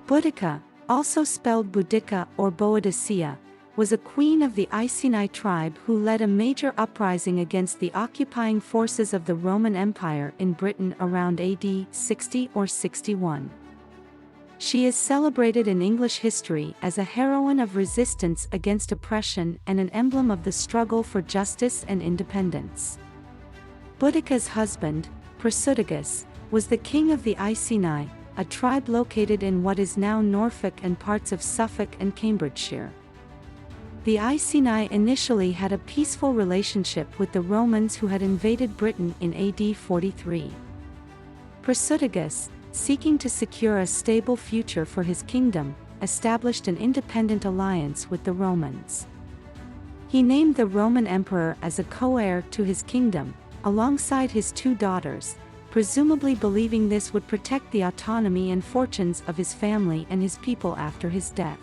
Boudicca, also spelled Boudicca or Boadicea, was a queen of the Iceni tribe who led a major uprising against the occupying forces of the Roman Empire in Britain around AD 60 or 61. She is celebrated in English history as a heroine of resistance against oppression and an emblem of the struggle for justice and independence. Boudicca's husband, Prasutagus, was the king of the Iceni, a tribe located in what is now Norfolk and parts of Suffolk and Cambridgeshire. The Iceni initially had a peaceful relationship with the Romans who had invaded Britain in AD 43. Prasutagus, seeking to secure a stable future for his kingdom, established an independent alliance with the Romans. He named the Roman emperor as a co-heir to his kingdom, alongside his two daughters, presumably believing this would protect the autonomy and fortunes of his family and his people after his death.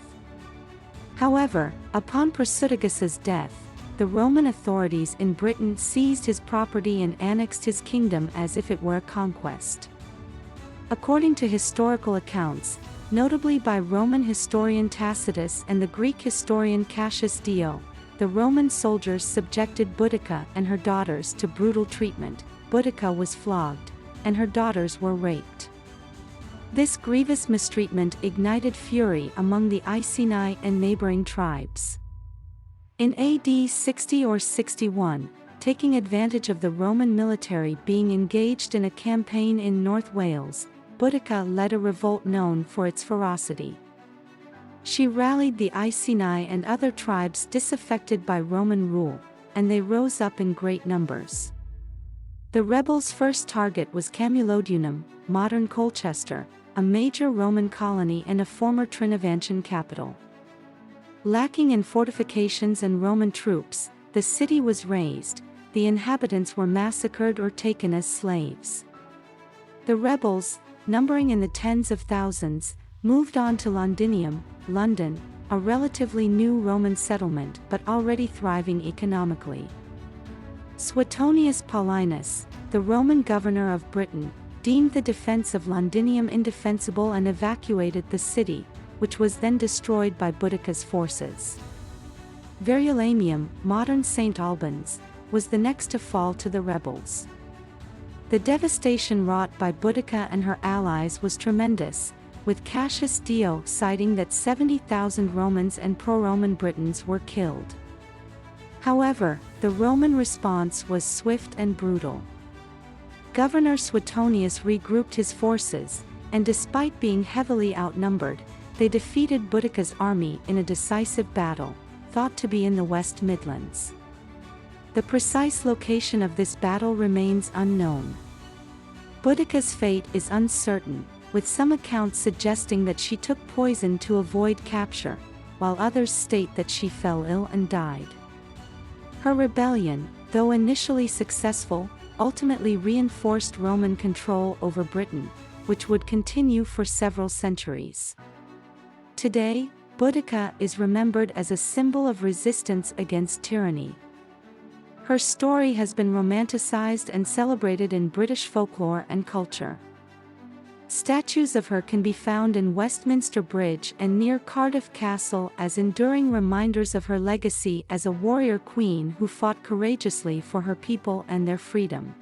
However, upon Prasutagus's death, the Roman authorities in Britain seized his property and annexed his kingdom as if it were a conquest. According to historical accounts, notably by Roman historian Tacitus and the Greek historian Cassius Dio, the Roman soldiers subjected Boudicca and her daughters to brutal treatment. Boudicca was flogged, and her daughters were raped. This grievous mistreatment ignited fury among the Iceni and neighboring tribes. In AD 60 or 61, taking advantage of the Roman military being engaged in a campaign in North Wales, Boudicca led a revolt known for its ferocity. She rallied the Iceni and other tribes disaffected by Roman rule, and they rose up in great numbers. The rebels' first target was Camulodunum, modern Colchester, a major Roman colony and a former Trinovantian capital. Lacking in fortifications and Roman troops, the city was razed, the inhabitants were massacred or taken as slaves. The rebels, numbering in the tens of thousands, moved on to Londinium, London, a relatively new Roman settlement but already thriving economically. Suetonius Paulinus, the Roman governor of Britain, deemed the defense of Londinium indefensible and evacuated the city, which was then destroyed by Boudicca's forces. Verulamium, modern St. Albans, was the next to fall to the rebels. The devastation wrought by Boudicca and her allies was tremendous, with Cassius Dio citing that 70,000 Romans and pro-Roman Britons were killed. However, the Roman response was swift and brutal. Governor Suetonius regrouped his forces, and despite being heavily outnumbered, they defeated Boudicca's army in a decisive battle, thought to be in the West Midlands. The precise location of this battle remains unknown. Boudicca's fate is uncertain, with some accounts suggesting that she took poison to avoid capture, while others state that she fell ill and died. Her rebellion, though initially successful, ultimately reinforced Roman control over Britain, which would continue for several centuries. Today, Boudicca is remembered as a symbol of resistance against tyranny. Her story has been romanticized and celebrated in British folklore and culture. Statues of her can be found in Westminster Bridge and near Cardiff Castle as enduring reminders of her legacy as a warrior queen who fought courageously for her people and their freedom.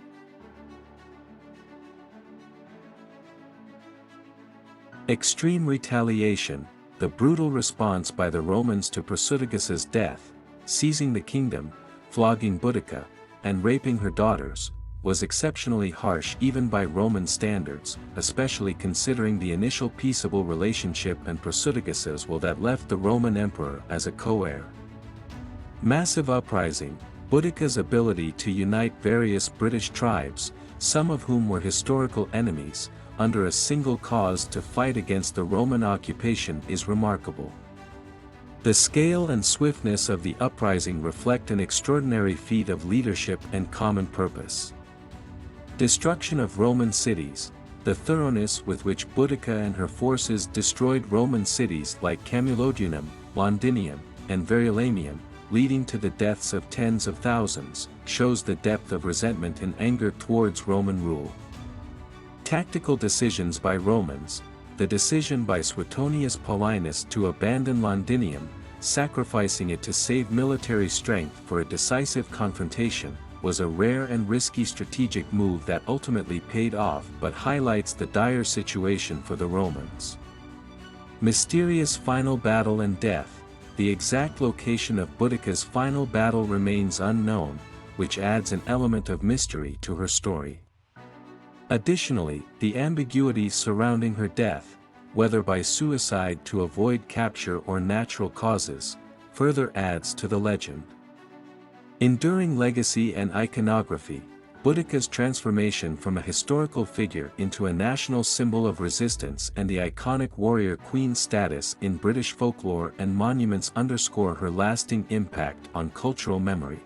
Extreme retaliation, the brutal response by the Romans to Prasutagus's death, seizing the kingdom, flogging Boudicca, and raping her daughters, was exceptionally harsh even by Roman standards, especially considering the initial peaceable relationship and Prasutagus's will that left the Roman emperor as a co-heir. Massive uprising, Boudicca's ability to unite various British tribes, some of whom were historical enemies, under a single cause to fight against the Roman occupation is remarkable. The scale and swiftness of the uprising reflect an extraordinary feat of leadership and common purpose. Destruction of Roman cities, the thoroughness with which Boudicca and her forces destroyed Roman cities like Camulodunum, Londinium, and Verulamium, leading to the deaths of tens of thousands, shows the depth of resentment and anger towards Roman rule. Tactical decisions by Romans, the decision by Suetonius Paulinus to abandon Londinium, sacrificing it to save military strength for a decisive confrontation, was a rare and risky strategic move that ultimately paid off but highlights the dire situation for the Romans. Mysterious final battle and death. The exact location of Boudicca's final battle remains unknown, which adds an element of mystery to her story. Additionally, the ambiguity surrounding her death, whether by suicide to avoid capture or natural causes, further adds to the legend. Enduring legacy and iconography. Boudicca's transformation from a historical figure into a national symbol of resistance and the iconic warrior queen status in British folklore and monuments underscore her lasting impact on cultural memory.